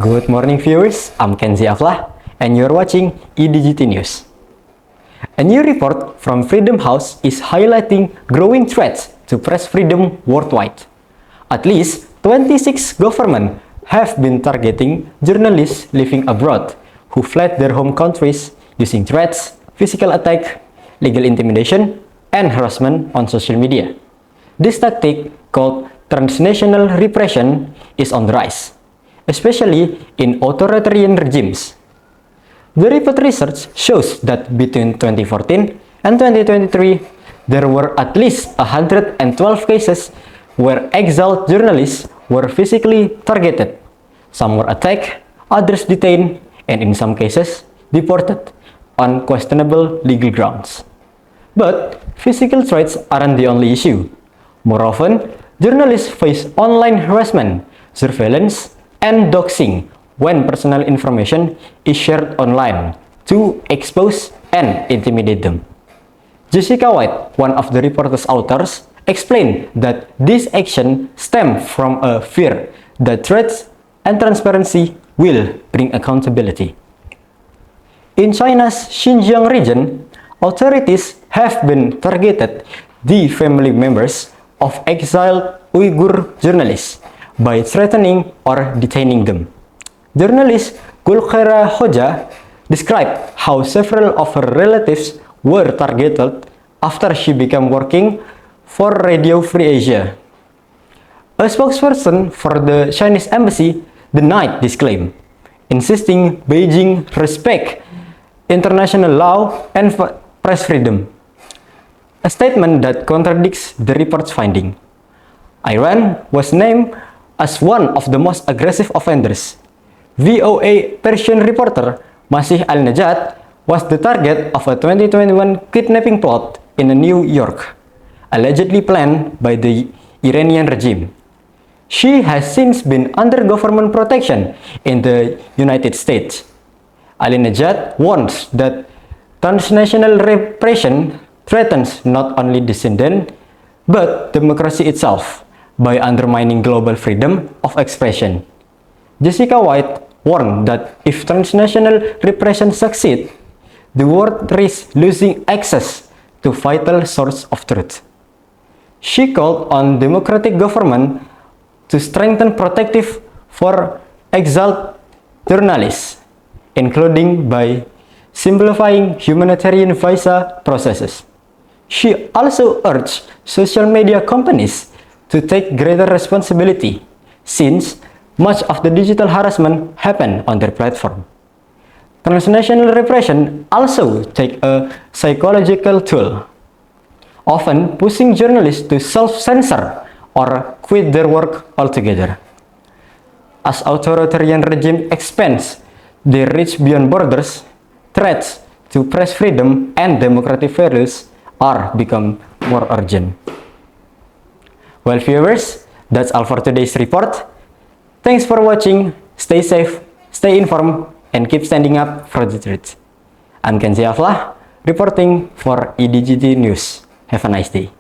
Good morning viewers, I'm Kenzie and you're watching eDGT News. A new report from Freedom House is highlighting growing threats to press freedom worldwide. At least 26 governments have been targeting journalists living abroad who fled their home countries using threats, physical attack, legal intimidation, and harassment on social media. This tactic, called transnational repression, is on the rise, especially in authoritarian regimes. The report research shows that between 2014 and 2023, there were at least 112 cases where exiled journalists were physically targeted. Some were attacked, others detained, and in some cases, deported on questionable legal grounds. But physical threats aren't the only issue. More often, journalists face online harassment, surveillance, and doxing when personal information is shared online to expose and intimidate them. Jessica White, one of the report's authors, explained that this action stemmed from a fear that threats and transparency will bring accountability. In China's Xinjiang region, authorities have been targeted the family members of exiled Uyghur journalists by threatening or detaining them. Journalist Gulkhira Hoja described how several of her relatives were targeted after she began working for Radio Free Asia. A spokesperson for the Chinese embassy denied this claim, insisting Beijing respect international law and press freedom, a statement that contradicts the report's finding. Iran was named as one of the most aggressive offenders. VOA Persian reporter Masih Al-Najat was the target of a 2021 kidnapping plot in New York, allegedly planned by the Iranian regime. She has since been under government protection in the United States. Al-Najat warns that transnational repression threatens not only dissident but democracy itself by undermining global freedom of expression. Jessica White warned that if transnational repression succeeds, the world risks losing access to vital source of truth. She called on democratic government to strengthen protective for exiled journalists, including by simplifying humanitarian visa processes. She also urged social media companies to take greater responsibility, since much of the digital harassment happened on their platform. Transnational repression also takes a psychological toll, often pushing journalists to self-censor or quit their work altogether. As authoritarian regime expands their reach beyond borders, threats to press freedom and democratic values are become more urgent. Well viewers, that's all for today's report. Thanks for watching, stay safe, stay informed, and keep standing up for the truth. I'm Kenzie reporting for eDGT News. Have a nice day.